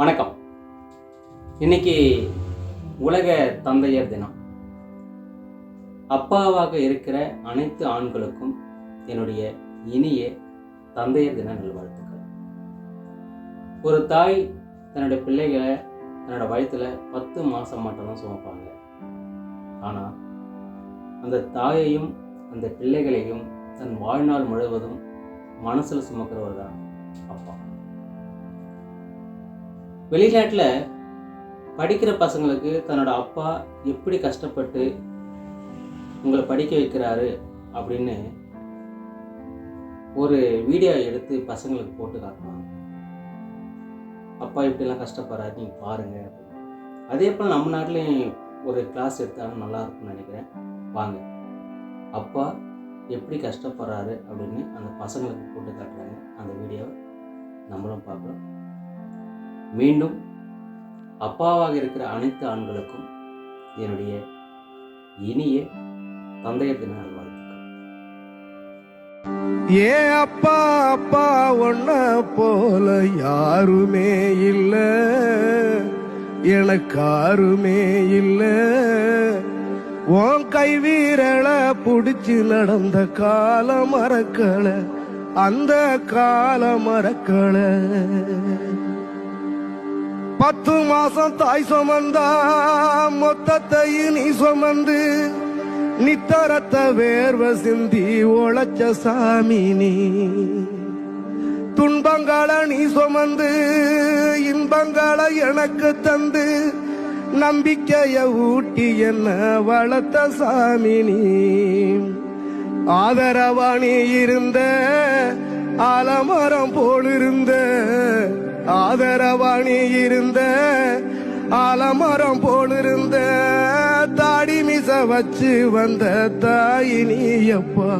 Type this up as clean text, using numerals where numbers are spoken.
வணக்கம். இன்னைக்கு உலக தந்தையர் தினம். அப்பாவாக இருக்கிற அனைத்து ஆண்களுக்கும் என்னுடைய இனிய தந்தையர் தின நல்வாழ்த்துக்கள். ஒரு தாய் தன்னுடைய பிள்ளைகளை தன்னோட வயிற்றுல 10 மாதம் மட்டும்தான் சுமப்பாங்க. ஆனால் அந்த தாயையும் அந்த பிள்ளைகளையும் தன் வாழ்நாள் முழுவதும் மனசில் சுமக்கிறவர் தான் அப்பா. வெளிநாட்டில் படிக்கிற பசங்களுக்கு தன்னோட அப்பா எப்படி கஷ்டப்பட்டு உங்களை படிக்க வைக்கிறாரு அப்படின்னு ஒரு வீடியோ எடுத்து பசங்களுக்கு போட்டு காட்டுவாங்க. அப்பா இப்படிலாம் கஷ்டப்படுறாரு, நீங்கள் பாருங்கள் அப்படின்னு. அதே போல் நம்ம நாட்டிலையும் ஒரு கிளாஸ் எடுத்தாலும் நல்லா இருக்கும்னு நினைக்கிறேன். வாங்க, அப்பா எப்படி கஷ்டப்படுறாரு அப்படின்னு அந்த பசங்களுக்கு போட்டு காட்டுறாங்க. அந்த வீடியோவை நம்மளும் பார்க்கலாம். மீண்டும் அப்பாவாக இருக்கிற அனைத்து ஆண்களுக்கும் என்னுடைய இனிய தந்தையர் தின நல்வாழ்த்துக்கள். ஏ அப்பா அப்பா ஒன்ன போல யாருமே இல்ல, எனக்கு யாருமே இல்ல. உன் கை வீரல புடிச்சு நடந்த கால மறக்கல, அந்த கால மறக்கல. 10 மாசம் தாய் சுமந்தா மொத்தத்தையும் நீ சுமந்து நித்தரத்த வேர்வ சிந்தி உழைச்ச சாமி நீ. துன்பங்களை நீ சுமந்து இன்பங்களை எனக்கு தந்து நம்பிக்கைய ஊட்டி என்ன வளர்த்த சாமி நீ. ஆதரவா நீ இருந்த ஆலமரம் போலிருந்த, ஆதரவா நீ இருந்த ஆலமரம் போலிருந்த. தாடி மிச வச்சு வந்த தாய் நீ அப்பா.